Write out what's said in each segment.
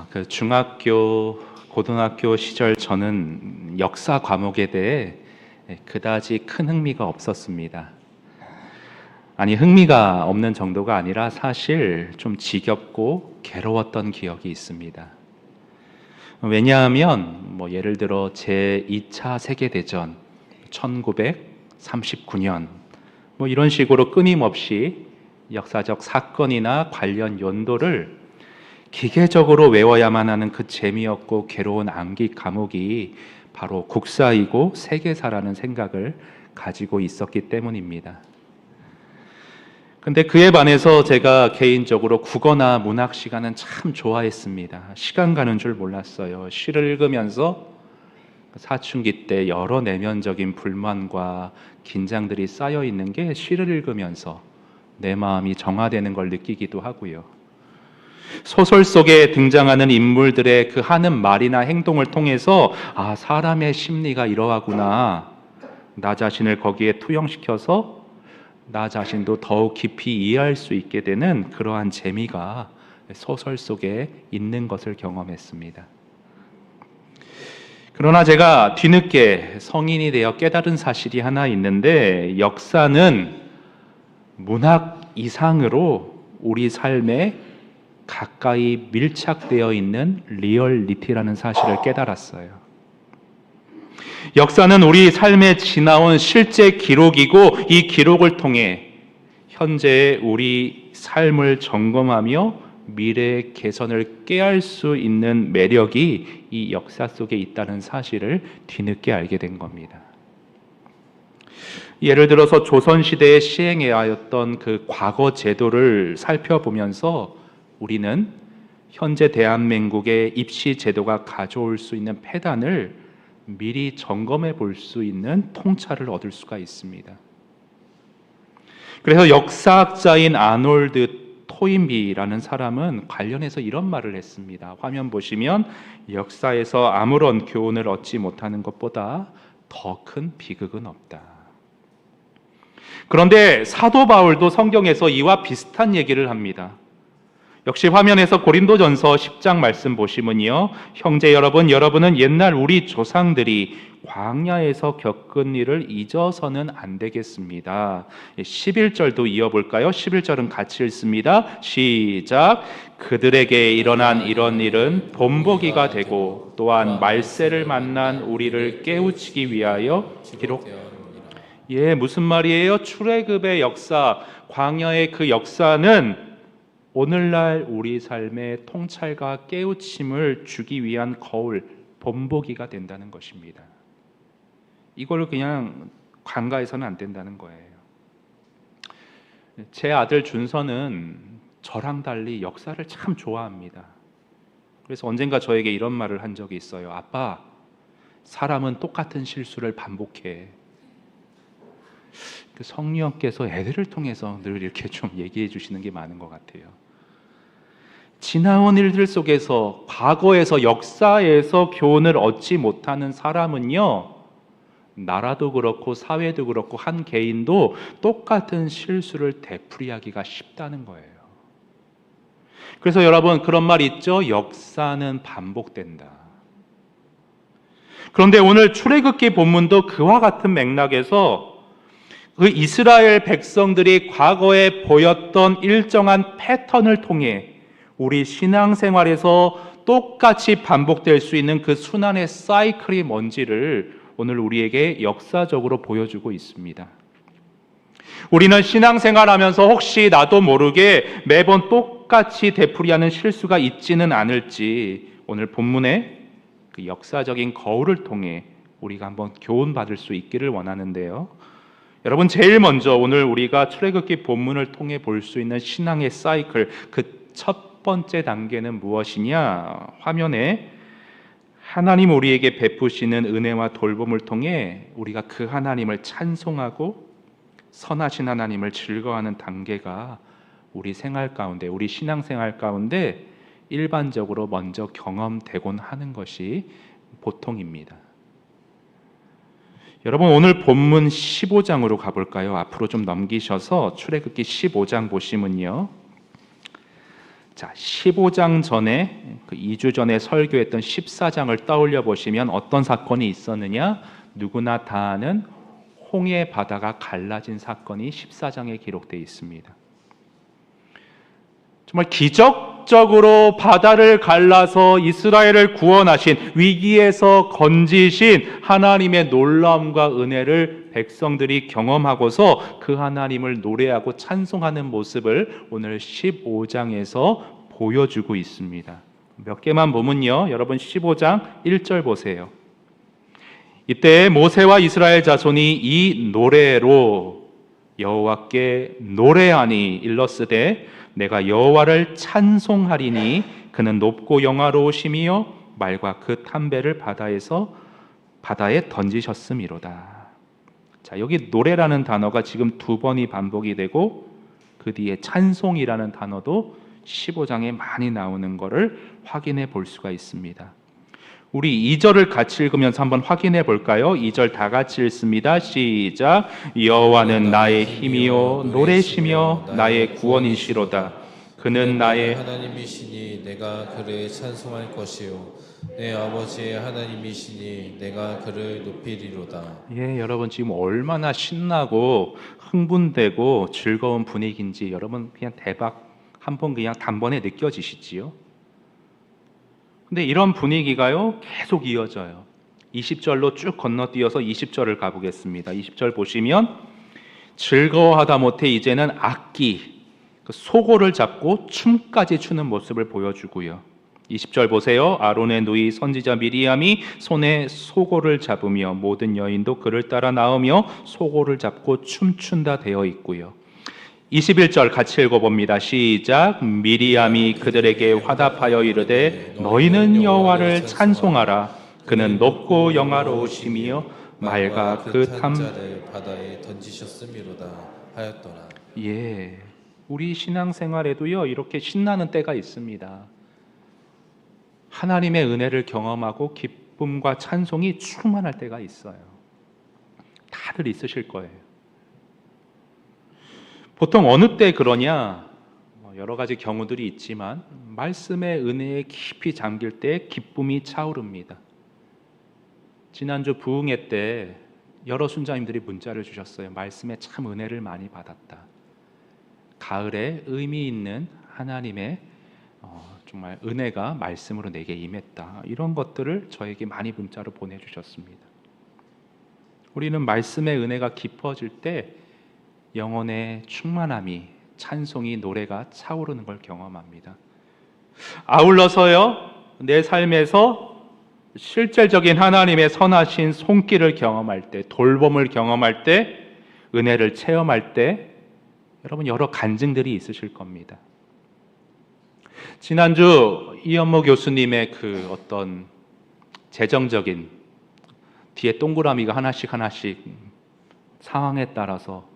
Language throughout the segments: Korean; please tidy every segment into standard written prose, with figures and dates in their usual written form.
그 중학교, 고등학교 시절 저는 역사 과목에 대해 그다지 큰 흥미가 없었습니다. 아니, 흥미가 없는 정도가 아니라 사실 좀 지겹고 괴로웠던 기억이 있습니다. 왜냐하면 예를 들어 제2차 세계대전 1939년 이런 식으로 끊임없이 역사적 사건이나 관련 연도를 기계적으로 외워야만 하는 그 재미없고 괴로운 암기 과목이 바로 국사이고 세계사라는 생각을 가지고 있었기 때문입니다. 근데 그에 반해서 제가 개인적으로 국어나 문학 시간은 참 좋아했습니다. 시간 가는 줄 몰랐어요. 시를 읽으면서 사춘기 때 여러 내면적인 불만과 긴장들이 쌓여 있는 게 시를 읽으면서 내 마음이 정화되는 걸 느끼기도 하고요. 소설 속에 등장하는 인물들의 그 하는 말이나 행동을 통해서 사람의 심리가 이러하구나, 나 자신을 거기에 투영시켜서 나 자신도 더욱 깊이 이해할 수 있게 되는 그러한 재미가 소설 속에 있는 것을 경험했습니다. 그러나 제가 뒤늦게 성인이 되어 깨달은 사실이 하나 있는데, 역사는 문학 이상으로 우리 삶에 가까이 밀착되어 있는 리얼리티라는 사실을 깨달았어요. 역사는 우리 삶에 지나온 실제 기록이고, 이 기록을 통해 현재의 우리 삶을 점검하며 미래의 개선을 꾀할 수 있는 매력이 이 역사 속에 있다는 사실을 뒤늦게 알게 된 겁니다. 예를 들어서 조선시대에 시행해야 하였던 그 과거 제도를 살펴보면서 우리는 현재 대한민국의 입시 제도가 가져올 수 있는 폐단을 미리 점검해 볼 수 있는 통찰을 얻을 수가 있습니다. 그래서 역사학자인 아놀드 토인비라는 사람은 관련해서 이런 말을 했습니다. 화면 보시면 역사에서 아무런 교훈을 얻지 못하는 것보다 더 큰 비극은 없다. 그런데 사도 바울도 성경에서 이와 비슷한 얘기를 합니다. 역시 화면에서 고린도전서 10장 말씀 보시면요, 형제 여러분, 여러분은 옛날 우리 조상들이 광야에서 겪은 일을 잊어서는 안 되겠습니다. 11절도 이어볼까요? 11절은 같이 읽습니다. 시작. 그들에게 일어난 이런 일은 본보기가 되고 또한 말세를 만난 우리를 깨우치기 위하여 기록. 무슨 말이에요? 출애굽의 역사, 광야의 그 역사는 오늘날 우리 삶의 통찰과 깨우침을 주기 위한 거울, 본보기가 된다는 것입니다. 이걸 그냥 간과해서는 안 된다는 거예요. 제 아들 준서는 저랑 달리 역사를 참 좋아합니다. 그래서 언젠가 저에게 이런 말을 한 적이 있어요. 아빠, 사람은 똑같은 실수를 반복해. 성령께서 애들을 통해서 늘 이렇게 좀 얘기해 주시는 게 많은 것 같아요. 지나온 일들 속에서, 과거에서, 역사에서 교훈을 얻지 못하는 사람은요, 나라도 그렇고 사회도 그렇고 한 개인도 똑같은 실수를 되풀이하기가 쉽다는 거예요. 그래서 여러분, 그런 말 있죠? 역사는 반복된다. 그런데 오늘 출애굽기 본문도 그와 같은 맥락에서 그 이스라엘 백성들이 과거에 보였던 일정한 패턴을 통해 우리 신앙생활에서 똑같이 반복될 수 있는 그 순환의 사이클이 뭔지를 오늘 우리에게 역사적으로 보여주고 있습니다. 우리는 신앙생활하면서 혹시 나도 모르게 매번 똑같이 되풀이하는 실수가 있지는 않을지 오늘 본문의 그 역사적인 거울을 통해 우리가 한번 교훈받을 수 있기를 원하는데요. 여러분, 제일 먼저 오늘 우리가 출애굽기 본문을 통해 볼 수 있는 신앙의 사이클, 그 첫 번째 단계는 무엇이냐? 화면에 하나님 우리에게 베푸시는 은혜와 돌봄을 통해 우리가 그 하나님을 찬송하고 선하신 하나님을 즐거워하는 단계가 우리 생활 가운데, 우리 신앙생활 가운데 일반적으로 먼저 경험되곤 하는 것이 보통입니다. 여러분, 오늘 본문 15장으로 가볼까요? 앞으로 좀 넘기셔서 출애굽기 15장 보시면요, 자, 15장 전에 그 2주 전에 설교했던 14장을 떠올려 보시면 어떤 사건이 있었느냐? 누구나 다 아는 홍해 바다가 갈라진 사건이 14장에 기록되어 있습니다. 정말 기적적으로 바다를 갈라서 이스라엘을 구원하신, 위기에서 건지신 하나님의 놀라움과 은혜를 백성들이 경험하고서 그 하나님을 노래하고 찬송하는 모습을 오늘 15장에서 보여주고 있습니다. 몇 개만 보면요, 여러분 15장 1절 보세요. 이때 모세와 이스라엘 자손이 이 노래로 여호와께 노래하니 일러스되 내가 여호와를 찬송하리니 그는 높고 영화로우심이요 말과 그 탐배를 바다에 던지셨음이로다. 자, 여기 노래라는 단어가 지금 2번이 반복이 되고 그 뒤에 찬송이라는 단어도 15장에 많이 나오는 것을 확인해 볼 수가 있습니다. 우리 2절을 같이 읽으면서 한번 확인해 볼까요? 2절 다 같이 읽습니다. 시작. 여호와는 나의 힘이요 노래시며 나의 구원이시로다. 그는 나의 하나님이시니 내가 그를 찬송할 것이요 내 아버지의 하나님이시니 내가 그를 높이리로다. 예, 여러분 지금 얼마나 신나고 흥분되고 즐거운 분위기인지 여러분 그냥 대박 한번 그냥 단번에 느껴지시지요? 근데 이런 분위기가요 계속 이어져요. 20절로 쭉 건너뛰어서 20절을 가보겠습니다. 20절 보시면 즐거워하다 못해 이제는 악기, 소고를 잡고 춤까지 추는 모습을 보여주고요. 20절 보세요. 아론의 누이 선지자 미리암이 손에 소고를 잡으며 모든 여인도 그를 따라 나오며 소고를 잡고 춤춘다 되어 있고요. 21절 같이 읽어봅니다. 시작. 미리암이 그들에게 화답하여 이르되 너희는 여호와를 찬송하라. 그는 높고 영화로우심이요 말과 그 탐자를 바다에 던지셨음이로다 하였더라. 예, 우리 신앙생활에도요 이렇게 신나는 때가 있습니다. 하나님의 은혜를 경험하고 기쁨과 찬송이 충만할 때가 있어요. 다들 있으실 거예요. 보통 어느 때 그러냐? 여러 가지 경우들이 있지만 말씀의 은혜에 깊이 잠길 때 기쁨이 차오릅니다. 지난주 부흥회 때 여러 순자님들이 문자를 주셨어요. 말씀에 참 은혜를 많이 받았다. 가을에 의미 있는 하나님의 정말 은혜가 말씀으로 내게 임했다. 이런 것들을 저에게 많이 문자로 보내주셨습니다. 우리는 말씀의 은혜가 깊어질 때 영혼의 충만함이, 찬송이, 노래가 차오르는 걸 경험합니다. 아울러서요, 내 삶에서 실질적인 하나님의 선하신 손길을 경험할 때, 돌봄을 경험할 때, 은혜를 체험할 때 여러분 여러 간증들이 있으실 겁니다. 지난주 이현모 교수님의 그 어떤 재정적인 뒤에 동그라미가 하나씩 상황에 따라서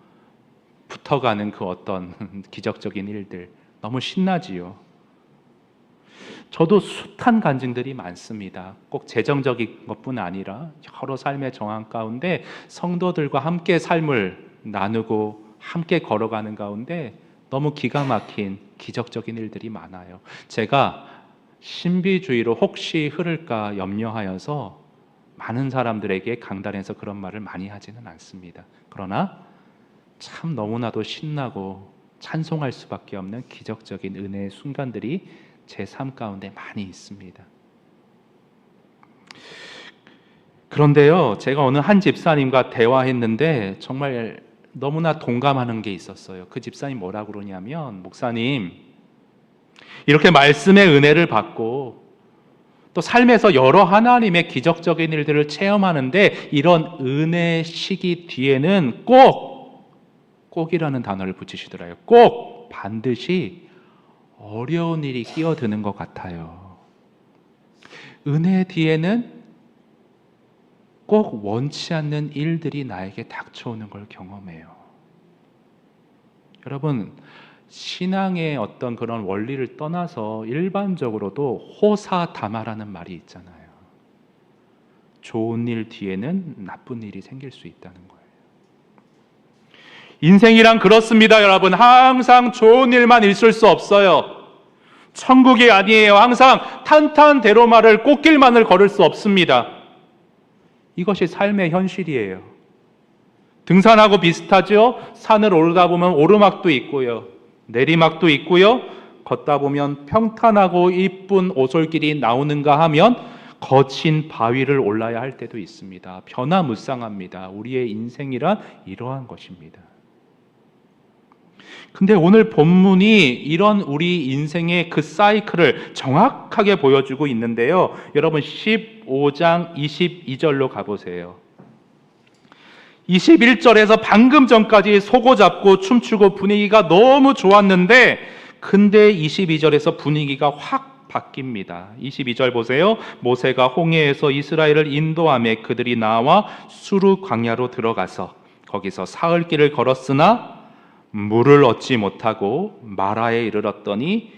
붙어가는 그 어떤 기적적인 일들 너무 신나지요. 저도 숱한 간증들이 많습니다. 꼭 재정적인 것뿐 아니라 여러 삶의 정황 가운데 성도들과 함께 삶을 나누고 함께 걸어가는 가운데 너무 기가 막힌 기적적인 일들이 많아요. 제가 신비주의로 혹시 흐를까 염려하여서 많은 사람들에게 강단에서 그런 말을 많이 하지는 않습니다. 그러나 참 너무나도 신나고 찬송할 수밖에 없는 기적적인 은혜의 순간들이 제 삶 가운데 많이 있습니다. 그런데요, 제가 어느 한 집사님과 대화했는데 정말 너무나 동감하는 게 있었어요. 그 집사님 뭐라고 그러냐면, 목사님, 이렇게 말씀의 은혜를 받고 또 삶에서 여러 하나님의 기적적인 일들을 체험하는데 이런 은혜 시기 뒤에는 꼭이라는 단어를 붙이시더라고요. 꼭 반드시 어려운 일이 끼어드는 것 같아요. 은혜 뒤에는 꼭 원치 않는 일들이 나에게 닥쳐오는 걸 경험해요. 여러분, 신앙의 어떤 그런 원리를 떠나서 일반적으로도 호사다마라는 말이 있잖아요. 좋은 일 뒤에는 나쁜 일이 생길 수 있다는 거예요. 인생이란 그렇습니다, 여러분. 항상 좋은 일만 있을 수 없어요. 천국이 아니에요. 항상 탄탄대로말을 꽃길만을 걸을 수 없습니다. 이것이 삶의 현실이에요. 등산하고 비슷하죠? 산을 오르다 보면 오르막도 있고요. 내리막도 있고요. 걷다 보면 평탄하고 이쁜 오솔길이 나오는가 하면 거친 바위를 올라야 할 때도 있습니다. 변화무쌍합니다. 우리의 인생이란 이러한 것입니다. 근데 오늘 본문이 이런 우리 인생의 그 사이클을 정확하게 보여주고 있는데요. 여러분 15장 22절로 가보세요. 21절에서 방금 전까지 소고 잡고 춤추고 분위기가 너무 좋았는데 근데 22절에서 분위기가 확 바뀝니다. 22절 보세요. 모세가 홍해에서 이스라엘을 인도하며 그들이 나와 수르 광야로 들어가서 거기서 사흘 길을 걸었으나 물을 얻지 못하고 마라에 이르렀더니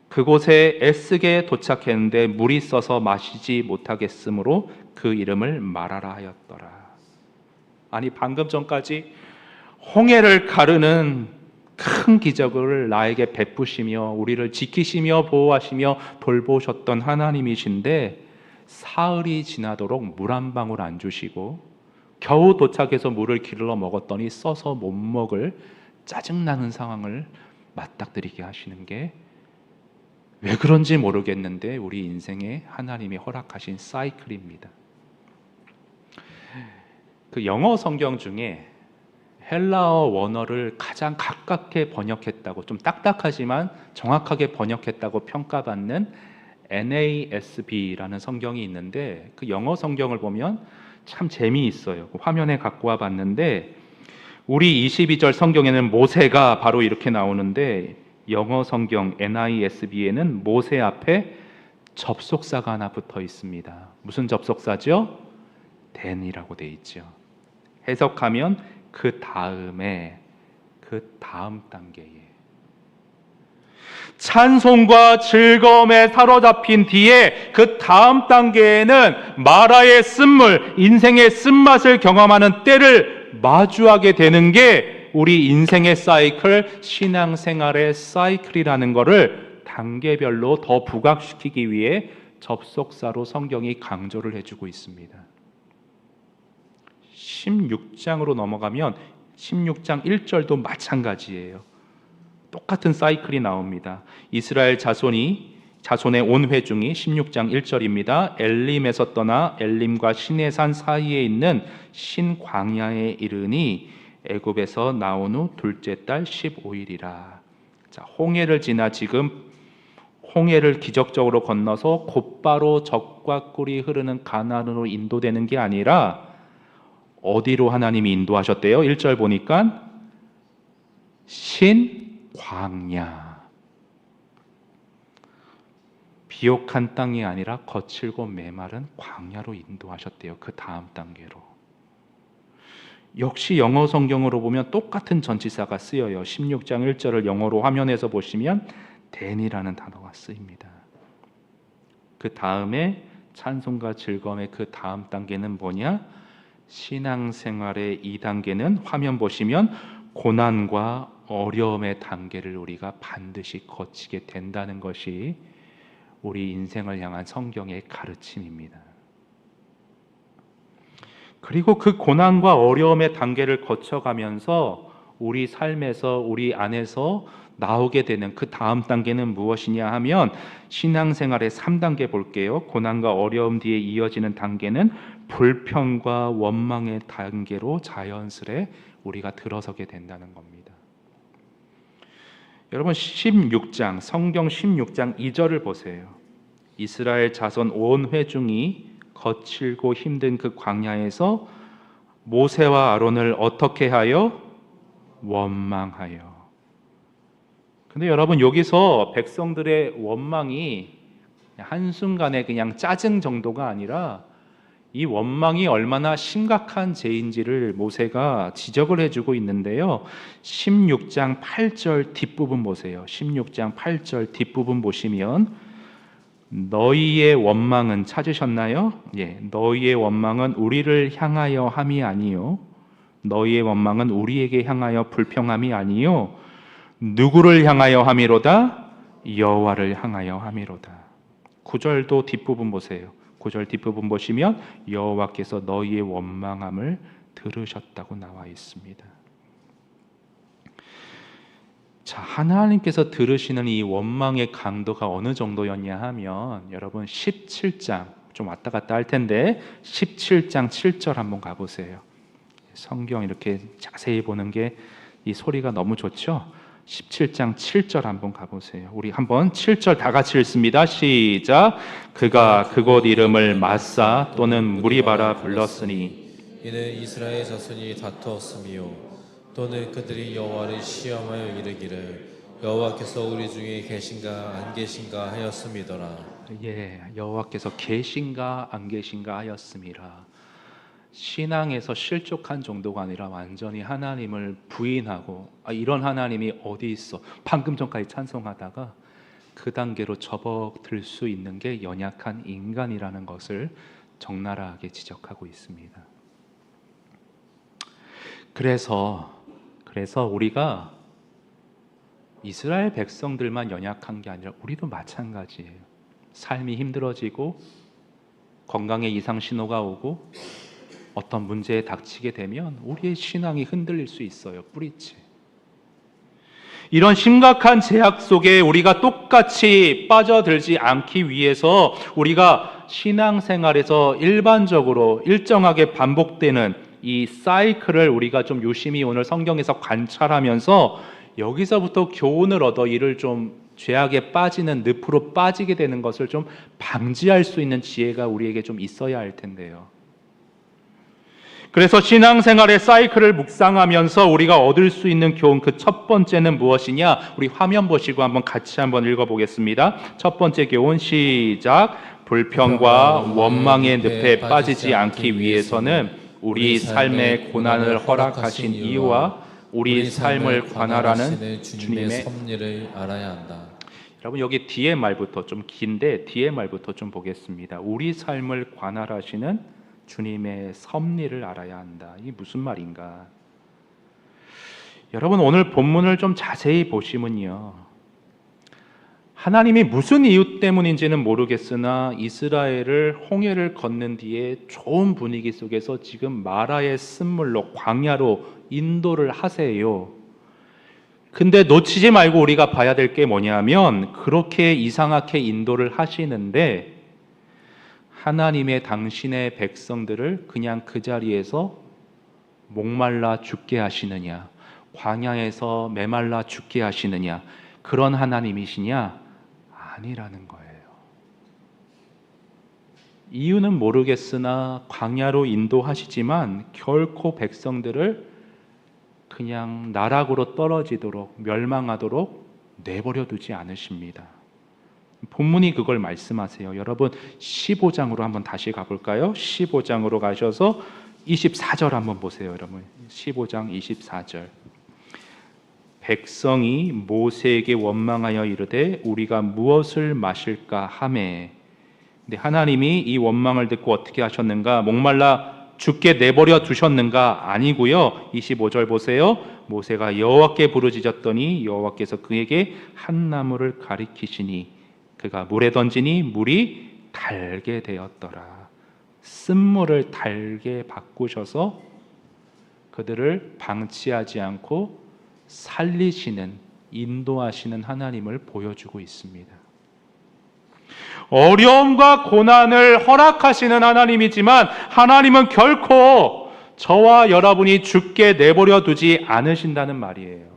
그곳에 애쓰게 도착했는데 물이 써서 마시지 못하겠으므로 그 이름을 마라라 하였더라. 아니 방금 전까지 홍해를 가르는 큰 기적을 나에게 베푸시며 우리를 지키시며 보호하시며 돌보셨던 하나님이신데 사흘이 지나도록 물 한 방울 안 주시고 겨우 도착해서 물을 길러 먹었더니 써서 못 먹을 짜증나는 상황을 맞닥뜨리게 하시는 게 왜 그런지 모르겠는데 우리 인생에 하나님이 허락하신 사이클입니다. 그 영어 성경 중에 헬라어 원어를 가장 가깝게 번역했다고, 좀 딱딱하지만 정확하게 번역했다고 평가받는 NASB라는 성경이 있는데 그 영어 성경을 보면 참 재미있어요. 화면에 갖고 와 봤는데 우리 22절 성경에는 모세가 바로 이렇게 나오는데 영어 성경 NISB에는 모세 앞에 접속사가 하나 붙어 있습니다. 무슨 접속사죠? then이라고 돼 있죠. 해석하면 그 다음에, 그 다음 단계에 찬송과 즐거움에 사로잡힌 뒤에 그 다음 단계에는 마라의 쓴물, 인생의 쓴맛을 경험하는 때를 마주하게 되는 게 우리 인생의 사이클, 신앙생활의 사이클이라는 것을 단계별로 더 부각시키기 위해 접속사로 성경이 강조를 해주고 있습니다. 16장으로 넘어가면 16장 1절도 마찬가지예요. 똑같은 사이클이 나옵니다. 이스라엘 자손의 온 회중이 16장 1절입니다. 엘림에서 떠나 엘림과 시내산 사이에 있는 신광야에 이르니 애굽에서 나온 후 둘째 달 15일이라. 자, 홍해를 지나 지금 홍해를 기적적으로 건너서 곧바로 적과 꿀이 흐르는 가나안으로 인도되는 게 아니라 어디로 하나님이 인도하셨대요? 1절 보니까 신광야. 비옥한 땅이 아니라 거칠고 메마른 광야로 인도하셨대요. 그 다음 단계로. 역시 영어 성경으로 보면 똑같은 전치사가 쓰여요. 16장 1절을 영어로 화면에서 보시면 then이라는 단어가 쓰입니다. 그 다음에 찬송과 즐거움의 그 다음 단계는 뭐냐? 신앙생활의 2단계는 화면 보시면 고난과 어려움의 단계를 우리가 반드시 거치게 된다는 것이 우리 인생을 향한 성경의 가르침입니다. 그리고 그 고난과 어려움의 단계를 거쳐가면서 우리 삶에서, 우리 안에서 나오게 되는 그 다음 단계는 무엇이냐 하면 신앙생활의 3단계 볼게요. 고난과 어려움 뒤에 이어지는 단계는 불평과 원망의 단계로 자연스레 우리가 들어서게 된다는 겁니다. 여러분 16장, 성경 16장 2절을 보세요. 이스라엘 자손 온 회중이 거칠고 힘든 그 광야에서 모세와 아론을 어떻게 하여? 원망하여. 근데 여러분 여기서 백성들의 원망이 한순간에 그냥 짜증 정도가 아니라 이 원망이 얼마나 심각한 죄인지를 모세가 지적을 해주고 있는데요. 16장 8절 뒷부분 보세요. 16장 8절 뒷부분 보시면 너희의 원망은 찾으셨나요? 예, 너희의 원망은 우리를 향하여 함이 아니요 너희의 원망은 우리에게 향하여 불평함이 아니요 누구를 향하여 함이로다? 여호와를 향하여 함이로다. 9절도 뒷부분 보세요. 9절 뒷부분 보시면 여호와께서 너희의 원망함을 들으셨다고 나와 있습니다. 자, 하나님께서 들으시는 이 원망의 강도가 어느 정도였냐 하면 여러분 17장 좀 왔다 갔다 할 텐데 17장 7절 한번 가보세요. 성경 이렇게 자세히 보는 게 이 소리가 너무 좋죠? 17장 7절 한번 가보세요. 우리 한번 7절 다 같이 읽습니다. 시작. 그가 그곳 이름을 마사 또는 무리바라 불렀으니 이는 이스라엘 자손이 다투었으며 또는 그들이 여호와를 시험하여 이르기를 여호와께서 우리 중에 계신가 안 계신가 하였음이더라. 예, 여호와께서 계신가 안 계신가 하였음이라. 신앙에서 실족한 정도가 아니라 완전히 하나님을 부인하고 이런 하나님이 어디 있어? 방금 전까지 찬송하다가 그 단계로 접어들 수 있는 게 연약한 인간이라는 것을 적나라하게 지적하고 있습니다. 그래서 우리가 이스라엘 백성들만 연약한 게 아니라 우리도 마찬가지예요. 삶이 힘들어지고 건강에 이상 신호가 오고 어떤 문제에 닥치게 되면 우리의 신앙이 흔들릴 수 있어요. 뿌리째. 이런 심각한 제약 속에 우리가 똑같이 빠져들지 않기 위해서 우리가 신앙생활에서 일반적으로 일정하게 반복되는 이 사이클을 우리가 좀 유심히 오늘 성경에서 관찰하면서 여기서부터 교훈을 얻어 이를 좀 죄악에 빠지는 늪으로 빠지게 되는 것을 좀 방지할 수 있는 지혜가 우리에게 좀 있어야 할 텐데요. 그래서 신앙생활의 사이클을 묵상하면서 우리가 얻을 수 있는 교훈 그 첫 번째는 무엇이냐? 우리 화면 보시고 한번 같이 한번 읽어보겠습니다. 첫 번째 교훈 시작. 불평과 원망의 늪에 빠지지 않기 위해서는 우리 삶의 고난을 허락하신 이유와 우리 삶을 관할하는 주님의 섭리를 알아야 한다. 여러분 여기 뒤에 말부터 좀 긴데 뒤에 말부터 좀 보겠습니다. 우리 삶을 관할하시는 주님의 섭리를 알아야 한다. 이게 무슨 말인가? 여러분 오늘 본문을 좀 자세히 보시면요. 하나님이 무슨 이유 때문인지는 모르겠으나 이스라엘을 홍해를 건넌 뒤에 좋은 분위기 속에서 지금 마라의 쓴물로 광야로 인도를 하세요. 근데 놓치지 말고 우리가 봐야 될 게 뭐냐면 그렇게 이상하게 인도를 하시는데 하나님의 당신의 백성들을 그냥 그 자리에서 목말라 죽게 하시느냐, 광야에서 메말라 죽게 하시느냐, 그런 하나님이시냐? 아니라는 거예요. 이유는 모르겠으나 광야로 인도하시지만 결코 백성들을 그냥 나락으로 떨어지도록 멸망하도록 내버려 두지 않으십니다. 본문이 그걸 말씀하세요. 여러분 15장으로 한번 다시 가볼까요? 15장으로 가셔서 24절 한번 보세요. 여러분 15장 24절. 백성이 모세에게 원망하여 이르되 우리가 무엇을 마실까 하매. 근데 하나님이 이 원망을 듣고 어떻게 하셨는가? 목말라 죽게 내버려 두셨는가? 아니고요. 25절 보세요. 모세가 여호와께 부르짖었더니 여호와께서 그에게 한 나무를 가리키시니 그가 물에 던지니 물이 달게 되었더라. 쓴물을 달게 바꾸셔서 그들을 방치하지 않고 살리시는, 인도하시는 하나님을 보여주고 있습니다. 어려움과 고난을 허락하시는 하나님이지만 하나님은 결코 저와 여러분이 죽게 내버려 두지 않으신다는 말이에요.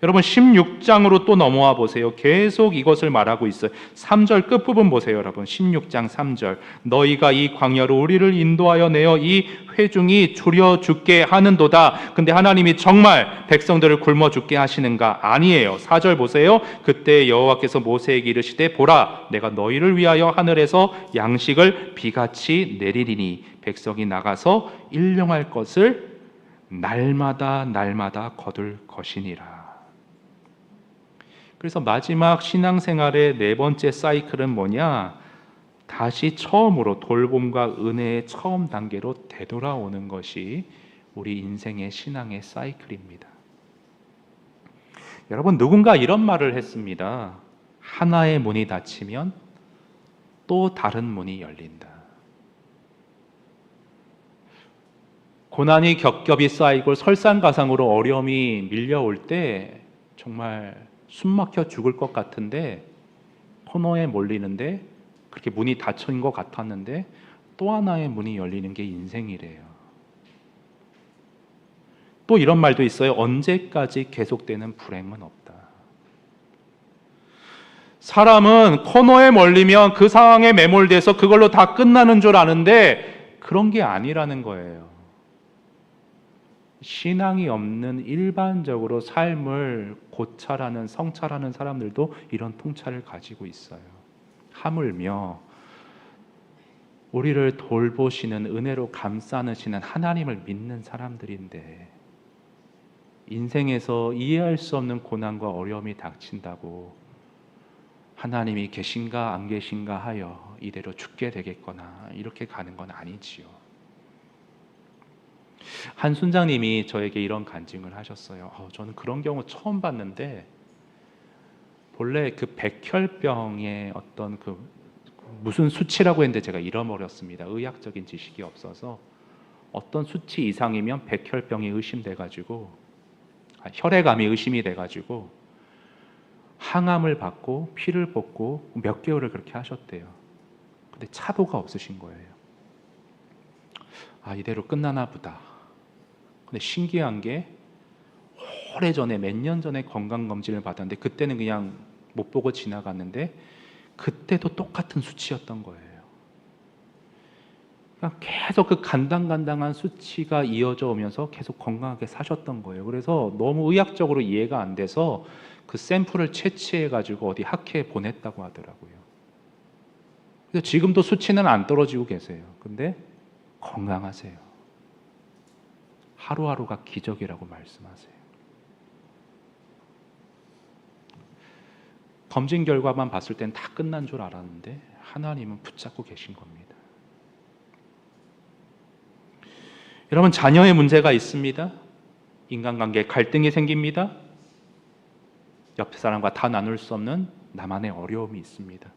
여러분 16장으로 또 넘어와 보세요. 계속 이것을 말하고 있어요. 3절 끝부분 보세요. 여러분 16장 3절. 너희가 이 광야로 우리를 인도하여 내어 이 회중이 줄여 죽게 하는도다. 근데 하나님이 정말 백성들을 굶어 죽게 하시는가? 아니에요. 4절 보세요. 그때 여호와께서 모세에게 이르시되 보라 내가 너희를 위하여 하늘에서 양식을 비같이 내리리니 백성이 나가서 일용할 것을 날마다 거둘 것이니라. 그래서 마지막 신앙생활의 네 번째 사이클은 뭐냐? 다시 처음으로 돌봄과 은혜의 처음 단계로 되돌아오는 것이 우리 인생의 신앙의 사이클입니다. 여러분, 누군가 이런 말을 했습니다. 하나의 문이 닫히면 또 다른 문이 열린다. 고난이 겹겹이 쌓이고 설상가상으로 어려움이 밀려올 때 정말 숨 막혀 죽을 것 같은데, 코너에 몰리는데 그렇게 문이 닫힌 것 같았는데 또 하나의 문이 열리는 게 인생이래요. 또 이런 말도 있어요. 언제까지 계속되는 불행은 없다. 사람은 코너에 몰리면 그 상황에 매몰돼서 그걸로 다 끝나는 줄 아는데 그런 게 아니라는 거예요. 신앙이 없는 일반적으로 삶을 고찰하는, 성찰하는 사람들도 이런 통찰을 가지고 있어요. 하물며 우리를 돌보시는, 은혜로 감싸 안으시는 하나님을 믿는 사람들인데 인생에서 이해할 수 없는 고난과 어려움이 닥친다고 하나님이 계신가 안 계신가 하여 이대로 죽게 되겠거나 이렇게 가는 건 아니지요. 한 순장님이 저에게 이런 간증을 하셨어요. 저는 그런 경우 처음 봤는데, 본래 그 백혈병의 어떤 그 무슨 수치라고 했는데 제가 잃어버렸습니다. 의학적인 지식이 없어서. 어떤 수치 이상이면 백혈병이 의심돼가지고, 혈액암이 의심이 돼가지고 항암을 받고 피를 뽑고 몇 개월을 그렇게 하셨대요. 근데 차도가 없으신 거예요. 이대로 끝나나 보다. 근데 신기한 게 오래전에, 몇 년 전에 건강검진을 받았는데 그때는 그냥 못 보고 지나갔는데 그때도 똑같은 수치였던 거예요. 그러니까 계속 그 간당간당한 수치가 이어져 오면서 계속 건강하게 사셨던 거예요. 그래서 너무 의학적으로 이해가 안 돼서 그 샘플을 채취해가지고 어디 학회에 보냈다고 하더라고요. 그래서 지금도 수치는 안 떨어지고 계세요. 근데 건강하세요. 하루하루가 기적이라고 말씀하세요. 검진 결과만 봤을 땐 다 끝난 줄 알았는데 하나님은 붙잡고 계신 겁니다. 여러분, 자녀의 문제가 있습니다. 인간관계에 갈등이 생깁니다. 옆 사람과 다 나눌 수 없는 나만의 어려움이 있습니다.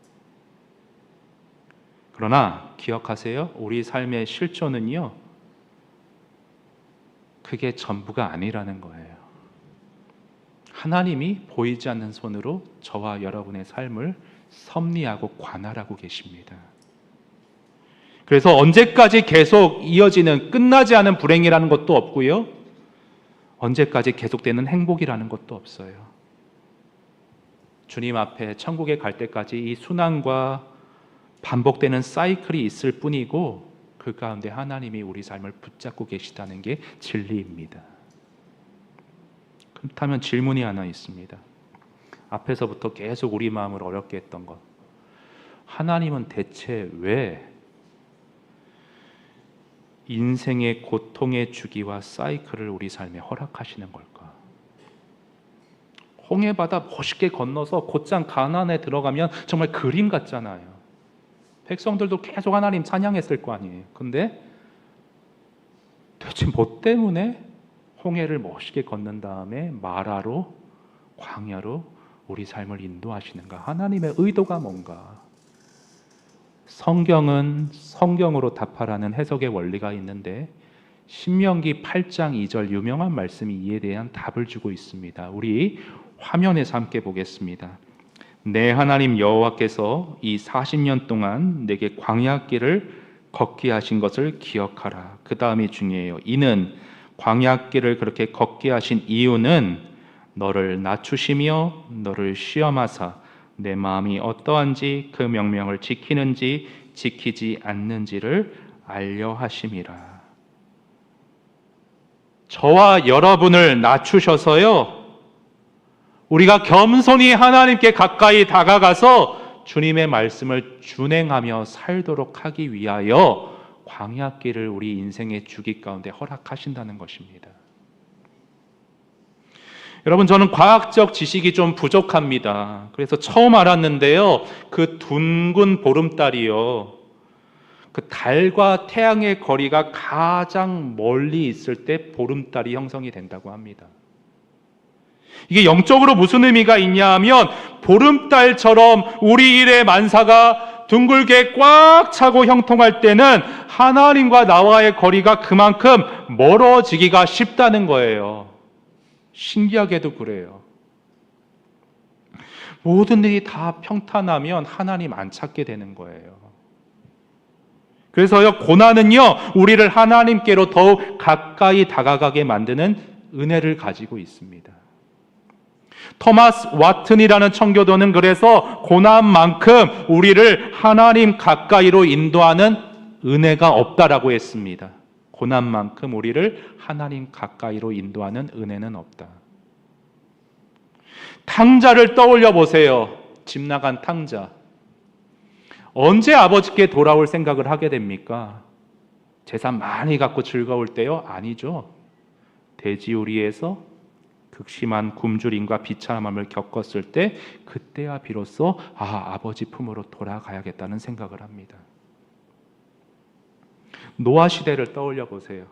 그러나 기억하세요. 우리 삶의 실존은요, 그게 전부가 아니라는 거예요. 하나님이 보이지 않는 손으로 저와 여러분의 삶을 섭리하고 관할하고 계십니다. 그래서 언제까지 계속 이어지는, 끝나지 않은 불행이라는 것도 없고요, 언제까지 계속되는 행복이라는 것도 없어요. 주님 앞에 천국에 갈 때까지 이 순환과 반복되는 사이클이 있을 뿐이고, 그 가운데 하나님이 우리 삶을 붙잡고 계시다는 게 진리입니다. 그렇다면 질문이 하나 있습니다. 앞에서부터 계속 우리 마음을 어렵게 했던 것, 하나님은 대체 왜 인생의 고통의 주기와 사이클을 우리 삶에 허락하시는 걸까? 홍해바다 멋있게 건너서 곧장 가나안에 들어가면 정말 그림 같잖아요. 백성들도 계속 하나님 찬양했을 거 아니에요. 근데 도대체 뭐 때문에 홍해를 멋있게 건넌 다음에 마라로, 광야로 우리 삶을 인도하시는가? 하나님의 의도가 뭔가? 성경은 성경으로 답하라는 해석의 원리가 있는데 신명기 8장 2절 유명한 말씀이 이에 대한 답을 주고 있습니다. 우리 화면에서 함께 보겠습니다. 내 하나님 여호와께서 이 40년 동안 내게 광야길을 걷게 하신 것을 기억하라. 그 다음이 중요해요. 이는 광야길을 그렇게 걷게 하신 이유는 너를 낮추시며 너를 시험하사 내 마음이 어떠한지 그 명령을 지키는지 지키지 않는지를 알려 하심이라. 저와 여러분을 낮추셔서요, 우리가 겸손히 하나님께 가까이 다가가서 주님의 말씀을 준행하며 살도록 하기 위하여 광야길을 우리 인생의 주기 가운데 허락하신다는 것입니다. 여러분, 저는 과학적 지식이 좀 부족합니다. 그래서 처음 알았는데요, 그 둥근 보름달이요, 그 달과 태양의 거리가 가장 멀리 있을 때 보름달이 형성이 된다고 합니다. 이게 영적으로 무슨 의미가 있냐 하면 보름달처럼 우리 일의 만사가 둥글게 꽉 차고 형통할 때는 하나님과 나와의 거리가 그만큼 멀어지기가 쉽다는 거예요. 신기하게도 그래요. 모든 일이 다 평탄하면 하나님 안 찾게 되는 거예요. 그래서요, 고난은요, 우리를 하나님께로 더욱 가까이 다가가게 만드는 은혜를 가지고 있습니다. 토마스 와튼이라는 청교도는 그래서 고난만큼 우리를 하나님 가까이로 인도하는 은혜가 없다라고 했습니다. 고난만큼 우리를 하나님 가까이로 인도하는 은혜는 없다. 탕자를 떠올려 보세요. 집 나간 탕자. 언제 아버지께 돌아올 생각을 하게 됩니까? 재산 많이 갖고 즐거울 때요? 아니죠. 돼지우리에서 극심한 굶주림과 비참함을 겪었을 때 그때야 비로소 아버지 품으로 돌아가야겠다는 생각을 합니다. 노아 시대를 떠올려 보세요.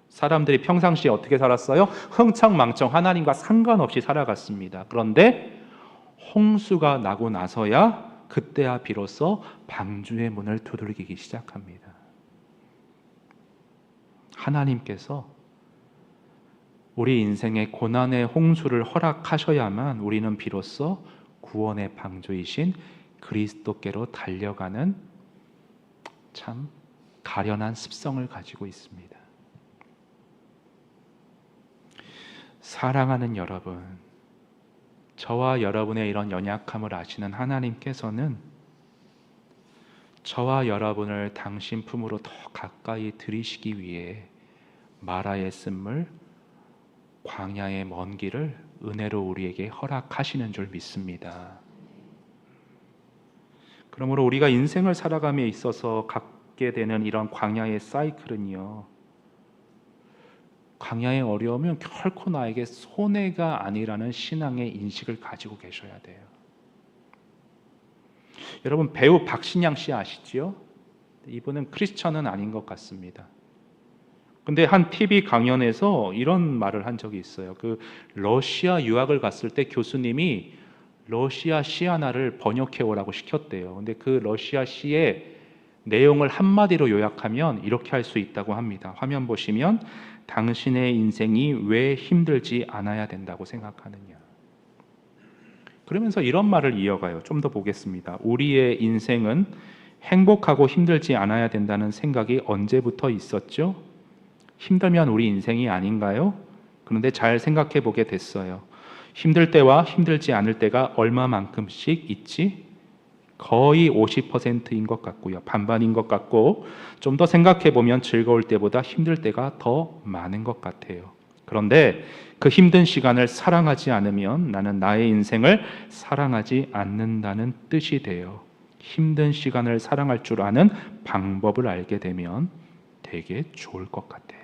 사람들이 평상시에 어떻게 살았어요? 흥청망청 하나님과 상관없이 살아갔습니다. 그런데 홍수가 나고 나서야 그때야 비로소 방주의 문을 두들기기 시작합니다. 하나님께서 우리 인생의 고난의 홍수를 허락하셔야만 우리는 비로소 구원의 방주이신 그리스도께로 달려가는 참 가련한 습성을 가지고 있습니다. 사랑하는 여러분, 저와 여러분의 이런 연약함을 아시는 하나님께서는 저와 여러분을 당신 품으로 더 가까이 들이시기 위해 마라의 쓴물, 광야의 먼 길을 은혜로 우리에게 허락하시는 줄 믿습니다. 그러므로 우리가 인생을 살아감에 있어서 갖게 되는 이런 광야의 사이클은요, 광야의 어려움은 결코 나에게 손해가 아니라는 신앙의 인식을 가지고 계셔야 돼요. 여러분, 배우 박신양 씨 아시지요? 이분은 크리스천은 아닌 것 같습니다. 근데 한 TV 강연에서 이런 말을 한 적이 있어요. 그 러시아 유학을 갔을 때 교수님이 러시아 시 하나를 번역해 오라고 시켰대요. 근데 그 러시아 시의 내용을 한마디로 요약하면 이렇게 할 수 있다고 합니다. 화면 보시면 당신의 인생이 왜 힘들지 않아야 된다고 생각하느냐. 그러면서 이런 말을 이어가요. 좀 더 보겠습니다. 우리의 인생은 행복하고 힘들지 않아야 된다는 생각이 언제부터 있었죠? 힘들면 우리 인생이 아닌가요? 그런데 잘 생각해 보게 됐어요. 힘들 때와 힘들지 않을 때가 얼마만큼씩 있지? 거의 50%인 것 같고요. 반반인 것 같고, 좀 더 생각해 보면 즐거울 때보다 힘들 때가 더 많은 것 같아요. 그런데 그 힘든 시간을 사랑하지 않으면 나는 나의 인생을 사랑하지 않는다는 뜻이 돼요. 힘든 시간을 사랑할 줄 아는 방법을 알게 되면 되게 좋을 것 같아요.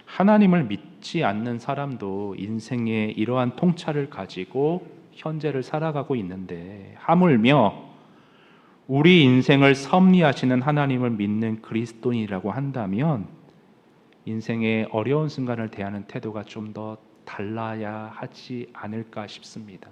하나님을 믿지 않는 사람도 인생에 이러한 통찰을 가지고 현재를 살아가고 있는데, 하물며 우리 인생을 섭리하시는 하나님을 믿는 그리스도인이라고 한다면 인생의 어려운 순간을 대하는 태도가 좀 더 달라야 하지 않을까 싶습니다.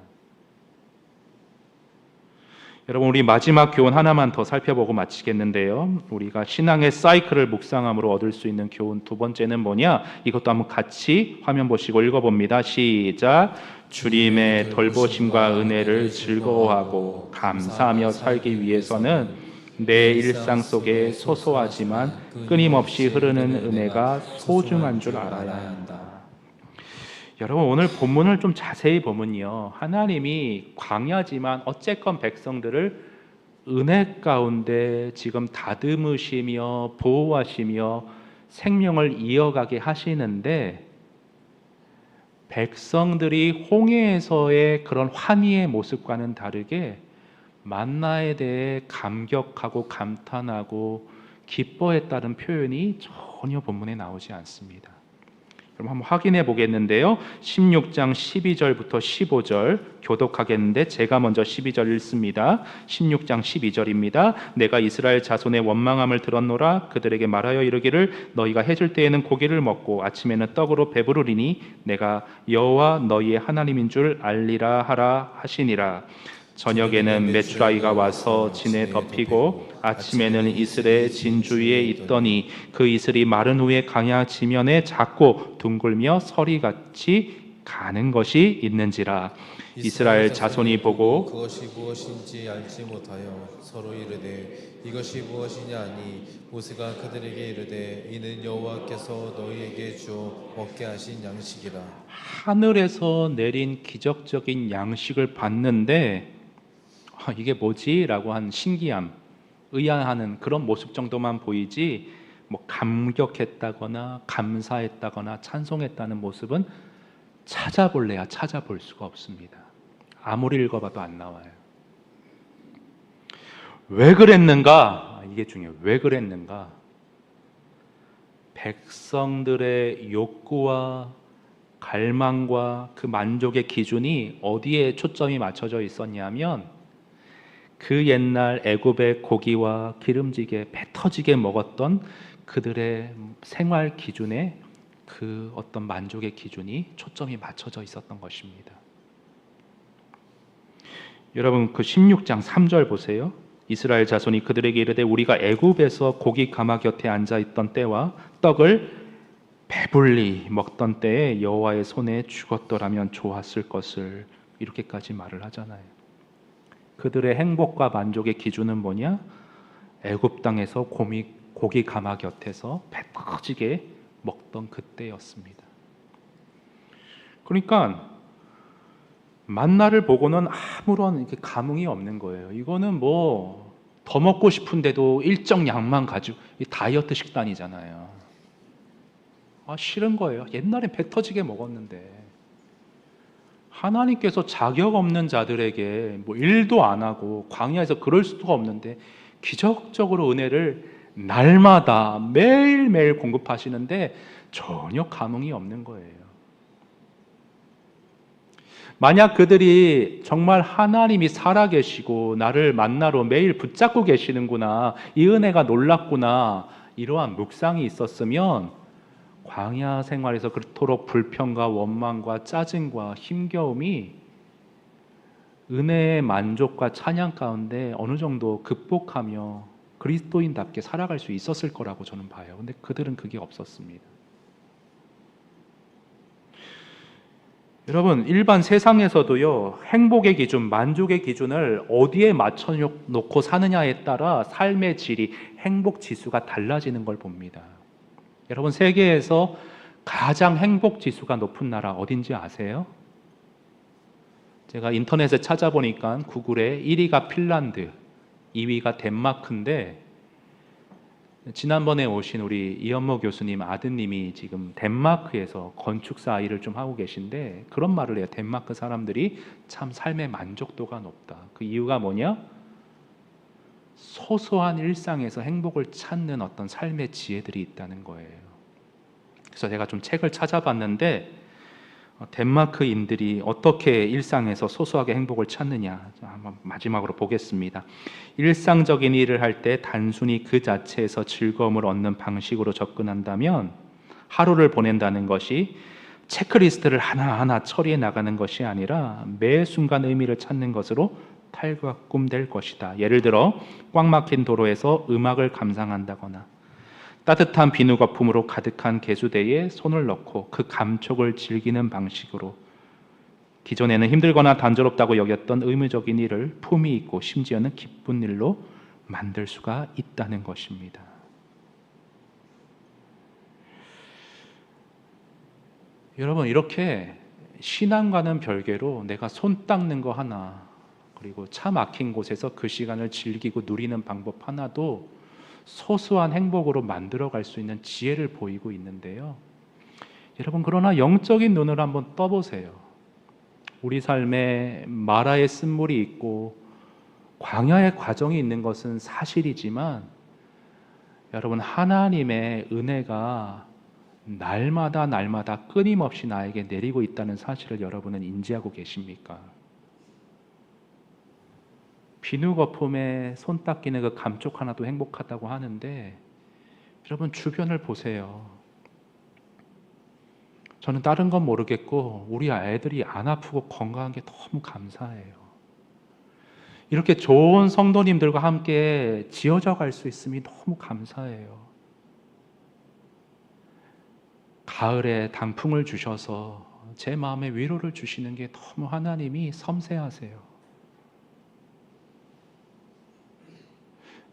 여러분, 우리 마지막 교훈 하나만 더 살펴보고 마치겠는데요. 우리가 신앙의 사이클을 묵상함으로 얻을 수 있는 교훈 두 번째는 뭐냐? 이것도 한번 같이 화면 보시고 읽어봅니다. 시작. 주님의 돌보심과 은혜를 즐거워하고 감사하며 살기 위해서는 내 일상 속에 소소하지만 끊임없이 흐르는 은혜가 소중한 줄 알아야 한다. 여러분, 오늘 본문을 좀 자세히 보면요, 하나님이 광야지만 어쨌건 백성들을 은혜 가운데 지금 다듬으시며 보호하시며 생명을 이어가게 하시는데, 백성들이 홍해에서의 그런 환희의 모습과는 다르게 만나에 대해 감격하고 감탄하고 기뻐했다는 표현이 전혀 본문에 나오지 않습니다. 그럼 한번 확인해 보겠는데요. 16장 12절부터 15절 교독하겠는데 제가 먼저 12절 읽습니다. 16장 12절입니다. 내가 이스라엘 자손의 원망함을 들었노라. 그들에게 말하여 이르기를 너희가 해질 때에는 고기를 먹고 아침에는 떡으로 배부르리니 내가 여호와 너희의 하나님인 줄 알리라 하라 하시니라. 저녁에는 메추라기가 와서 진에 덮이고 아침에는 이슬의 진주위에 있더니 그 이슬이 마른 후에 강야 지면에 작고 둥글며 서리같이 가는 것이 있는지라. 이스라엘 자손이 보고 그것이 무엇인지 알지 못하여 서로 이르되 이것이 무엇이냐 하니 모세가 그들에게 이르되 이는 여호와께서 너희에게 주어 먹게 하신 양식이라. 하늘에서 내린 기적적인 양식을 봤는데 이게 뭐지? 라고 한 신기함, 의아하는 그런 모습 정도만 보이지 뭐 감격했다거나 감사했다거나 찬송했다는 모습은 찾아볼래야 찾아볼 수가 없습니다. 아무리 읽어봐도 안 나와요. 왜 그랬는가? 이게 중요해요. 왜 그랬는가? 백성들의 욕구와 갈망과 그 만족의 기준이 어디에 초점이 맞춰져 있었냐면 그 옛날 애굽의 고기와 기름지게 배 터지게 먹었던 그들의 생활 기준에 그 어떤 만족의 기준이 초점이 맞춰져 있었던 것입니다. 여러분 그 16장 3절 보세요. 이스라엘 자손이 그들에게 이르되 우리가 애굽에서 고기 가마 곁에 앉아 있던 때와 떡을 배불리 먹던 때에 여호와의 손에 죽었더라면 좋았을 것을, 이렇게까지 말을 하잖아요. 그들의 행복과 만족의 기준은 뭐냐? 애굽 땅에서 고기 가마 곁에서 배 터지게 먹던 그때였습니다. 그러니까 만나를 보고는 아무런 이렇게 감흥이 없는 거예요. 이거는 뭐 더 먹고 싶은데도 일정 양만 가지고, 다이어트 식단이잖아요. 싫은 거예요. 옛날에 배 터지게 먹었는데. 하나님께서 자격 없는 자들에게 뭐 일도 안 하고 광야에서 그럴 수가 없는데 기적적으로 은혜를 날마다 매일매일 공급하시는데 전혀 감흥이 없는 거예요. 만약 그들이 정말 하나님이 살아계시고 나를 만나러 매일 붙잡고 계시는구나, 이 은혜가 놀랍구나, 이러한 묵상이 있었으면 광야 생활에서 그토록 불평과 원망과 짜증과 힘겨움이 은혜의 만족과 찬양 가운데 어느 정도 극복하며 그리스도인답게 살아갈 수 있었을 거라고 저는 봐요. 근데 그들은 그게 없었습니다. 여러분, 일반 세상에서도요, 행복의 기준, 만족의 기준을 어디에 맞춰놓고 사느냐에 따라 삶의 질이, 행복 지수가 달라지는 걸 봅니다. 여러분, 세계에서 가장 행복 지수가 높은 나라 어딘지 아세요? 제가 인터넷에 찾아보니까 구글에 1위가 핀란드, 2위가 덴마크인데, 지난번에 오신 우리 이현모 교수님 아드님이 지금 덴마크에서 건축사 일을 좀 하고 계신데 그런 말을 해요. 덴마크 사람들이 참 삶의 만족도가 높다. 그 이유가 뭐냐? 소소한 일상에서 행복을 찾는 어떤 삶의 지혜들이 있다는 거예요. 그래서 제가 좀 책을 찾아봤는데 덴마크인들이 어떻게 일상에서 소소하게 행복을 찾느냐, 한번 마지막으로 보겠습니다. 일상적인 일을 할 때 단순히 그 자체에서 즐거움을 얻는 방식으로 접근한다면 하루를 보낸다는 것이 체크리스트를 하나하나 처리해 나가는 것이 아니라 매 순간 의미를 찾는 것으로 탈바꿈될 것이다. 예를 들어 꽉 막힌 도로에서 음악을 감상한다거나 따뜻한 비누 거품으로 가득한 개수대에 손을 넣고 그 감촉을 즐기는 방식으로 기존에는 힘들거나 단조롭다고 여겼던 의무적인 일을 품위 있고 심지어는 기쁜 일로 만들 수가 있다는 것입니다. 여러분, 이렇게 신앙과는 별개로 내가 손 닦는 거 하나, 그리고 차 막힌 곳에서 그 시간을 즐기고 누리는 방법 하나도 소소한 행복으로 만들어갈 수 있는 지혜를 보이고 있는데요. 여러분, 그러나 영적인 눈을 한번 떠보세요. 우리 삶에 마라의 쓴물이 있고 광야의 과정이 있는 것은 사실이지만 여러분, 하나님의 은혜가 날마다 끊임없이 나에게 내리고 있다는 사실을 여러분은 인지하고 계십니까? 비누 거품에 손 닦이는 그 감쪽 하나도 행복하다고 하는데 여러분 주변을 보세요. 저는 다른 건 모르겠고 우리 아이들이 안 아프고 건강한 게 너무 감사해요. 이렇게 좋은 성도님들과 함께 지어져 갈 수 있음이 너무 감사해요. 가을에 단풍을 주셔서 제 마음에 위로를 주시는 게 너무 하나님이 섬세하세요.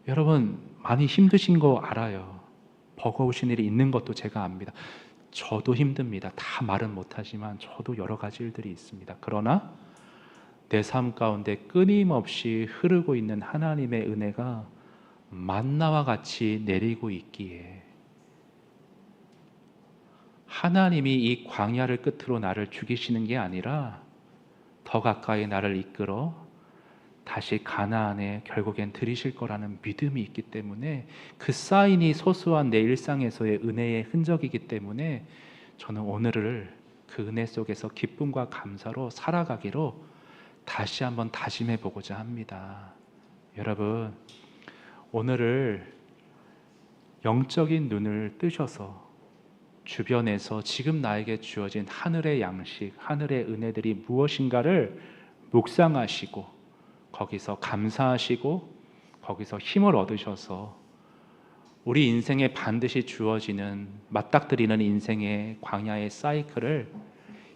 여러분 많이 힘드신 거 알아요. 버거우신 일이 있는 것도 제가 압니다. 저도 힘듭니다. 다 말은 못하지만 저도 여러 가지 일들이 있습니다. 그러나 내 삶 가운데 끊임없이 흐르고 있는 하나님의 은혜가 만나와 같이 내리고 있기에 하나님이 이 광야를 끝으로 나를 죽이시는 게 아니라 더 가까이 나를 이끌어 다시 가나안에 결국엔 들이실 거라는 믿음이 있기 때문에 그 사인이 소소한 내 일상에서의 은혜의 흔적이기 때문에 저는 오늘을 그 은혜 속에서 기쁨과 감사로 살아가기로 다시 한번 다짐해 보고자 합니다. 여러분, 오늘을 영적인 눈을 뜨셔서 주변에서 지금 나에게 주어진 하늘의 양식, 하늘의 은혜들이 무엇인가를 묵상하시고 거기서 감사하시고 거기서 힘을 얻으셔서 우리 인생에 반드시 주어지는 맞닥뜨리는 인생의 광야의 사이클을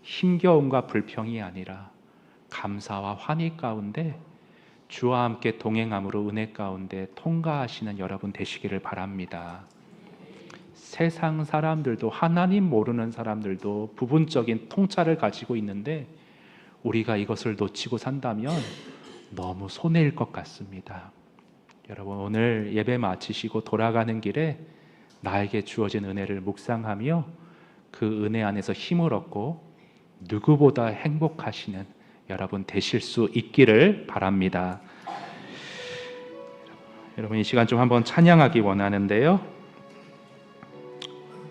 힘겨움과 불평이 아니라 감사와 환희 가운데 주와 함께 동행함으로 은혜 가운데 통과하시는 여러분 되시기를 바랍니다. 세상 사람들도 하나님 모르는 사람들도 부분적인 통찰을 가지고 있는데 우리가 이것을 놓치고 산다면 너무 손해일 것 같습니다. 여러분 오늘 예배 마치시고 돌아가는 길에 나에게 주어진 은혜를 묵상하며 그 은혜 안에서 힘을 얻고 누구보다 행복하시는 여러분 되실 수 있기를 바랍니다. 여러분 이 시간 좀 한번 찬양하기 원하는데요.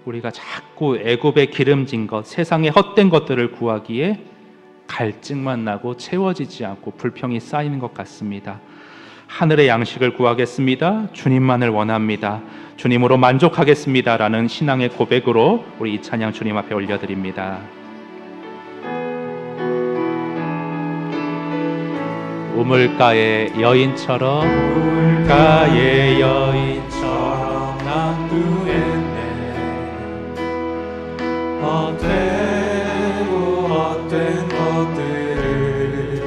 우리가 자꾸 애굽에 기름진 것, 세상의 헛된 것들을 구하기에 갈증만 나고 채워지지 않고 불평이 쌓이는 것 같습니다. 하늘의 양식을 구하겠습니다. 주님만을 원합니다. 주님으로 만족하겠습니다. 라는 신앙의 고백으로 우리 이 찬양 주님 앞에 올려드립니다. 우물가의 여인처럼 우물가의 여인처럼 난 구했네. 헛된 것들을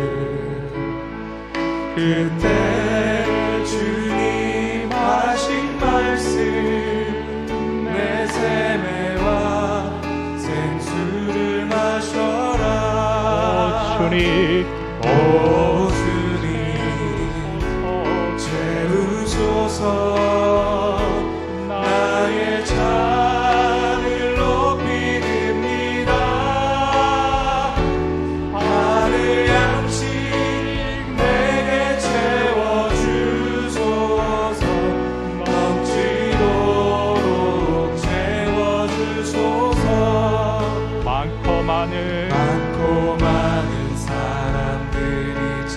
그때 주님 하신 말씀 내 세매와 생수를 마셔라. 오 주님 채우소서. 나의 잔을 높이 듭니다. 하늘 양식 내게 채워주소서. 넘치도록 채워주소서. 많고 많은 사람들이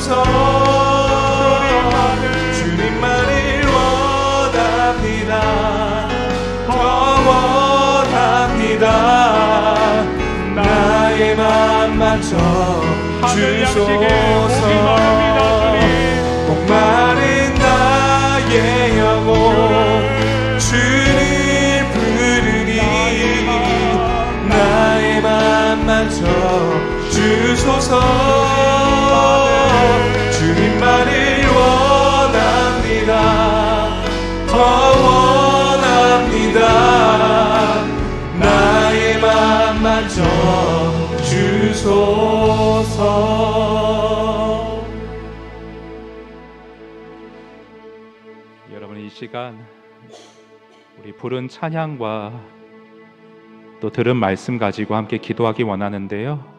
주소서. 주님만을 원합니다. 더 원합니다. 나의 맘 만져 주소서. 목마른 나의 영혼 주를 부르니 나의 맘 만져 주소서. 주님만을 원합니다. 더 원합니다. 나의 맘 만져 주소서. 여러분, 이 시간 우리 부른 찬양과 또 들은 말씀 가지고 함께 기도하기 원하는데요.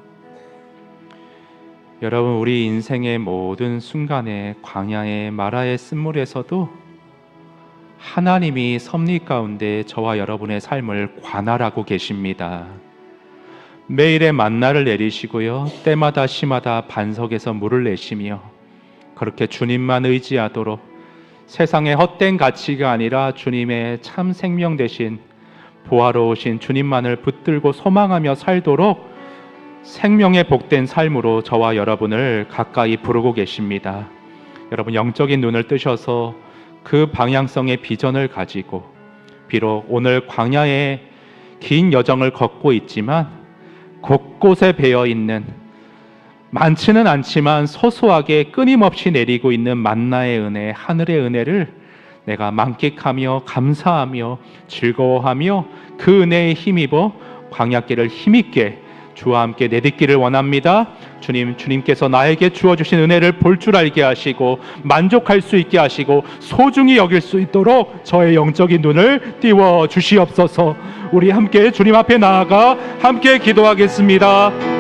여러분, 우리 인생의 모든 순간에 광야의 마라의 쓴물에서도 하나님이 섭리 가운데 저와 여러분의 삶을 관할하고 계십니다. 매일의 만나를 내리시고요, 때마다 시마다 반석에서 물을 내시며 그렇게 주님만 의지하도록 세상의 헛된 가치가 아니라 주님의 참 생명 되신 보화로우신 주님만을 붙들고 소망하며 살도록 생명의 복된 삶으로 저와 여러분을 가까이 부르고 계십니다. 여러분, 영적인 눈을 뜨셔서 그 방향성의 비전을 가지고 비록 오늘 광야의 긴 여정을 걷고 있지만 곳곳에 배어있는 많지는 않지만 소소하게 끊임없이 내리고 있는 만나의 은혜, 하늘의 은혜를 내가 만끽하며 감사하며 즐거워하며 그 은혜에 힘입어 광야길을 힘있게 주와 함께 내딛기를 원합니다. 주님께서 나에게 주어주신 은혜를 볼 줄 알게 하시고 만족할 수 있게 하시고 소중히 여길 수 있도록 저의 영적인 눈을 띄워 주시옵소서. 우리 함께 주님 앞에 나아가 함께 기도하겠습니다.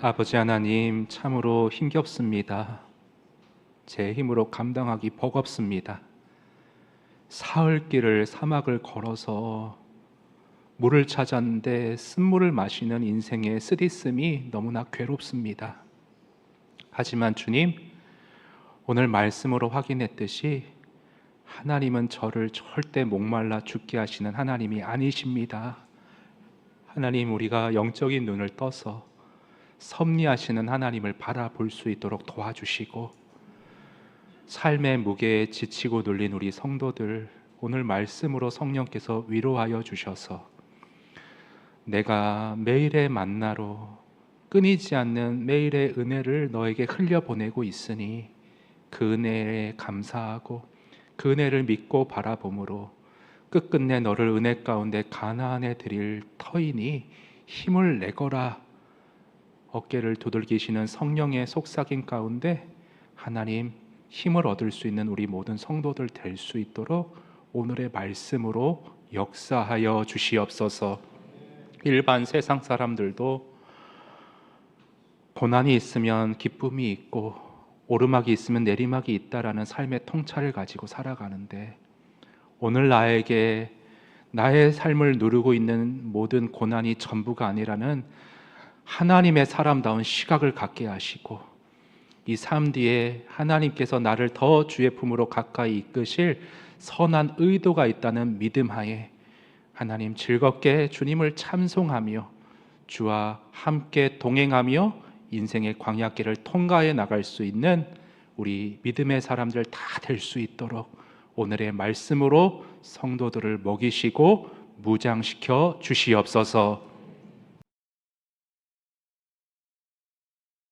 아버지 하나님, 참으로 힘겹습니다. 제 힘으로 감당하기 버겁습니다. 사흘길을 사막을 걸어서 물을 찾았는데 쓴물을 마시는 인생의 쓰디씀이 너무나 괴롭습니다. 하지만 주님, 오늘 말씀으로 확인했듯이 하나님은 저를 절대 목말라 죽게 하시는 하나님이 아니십니다. 하나님, 우리가 영적인 눈을 떠서 섭리하시는 하나님을 바라볼 수 있도록 도와주시고, 삶의 무게에 지치고 눌린 우리 성도들 오늘 말씀으로 성령께서 위로하여 주셔서 내가 매일의 만나로 끊이지 않는 매일의 은혜를 너에게 흘려보내고 있으니 그 은혜에 감사하고 그 은혜를 믿고 바라봄으로 끝끝내 너를 은혜 가운데 가나안에 드릴 터이니 힘을 내거라. 어깨를 두들기시는 성령의 속삭임 가운데 하나님, 힘을 얻을 수 있는 우리 모든 성도들 될 수 있도록 오늘의 말씀으로 역사하여 주시옵소서. 일반 세상 사람들도 고난이 있으면 기쁨이 있고 오르막이 있으면 내리막이 있다라는 삶의 통찰을 가지고 살아가는데, 오늘 나에게 나의 삶을 누르고 있는 모든 고난이 전부가 아니라는 하나님의 사람다운 시각을 갖게 하시고, 이 삶 뒤에 하나님께서 나를 더 주의 품으로 가까이 이끄실 선한 의도가 있다는 믿음 하에 하나님 즐겁게 주님을 찬송하며 주와 함께 동행하며 인생의 광야길을 통과해 나갈 수 있는 우리 믿음의 사람들 다 될 수 있도록 오늘의 말씀으로 성도들을 먹이시고 무장시켜 주시옵소서.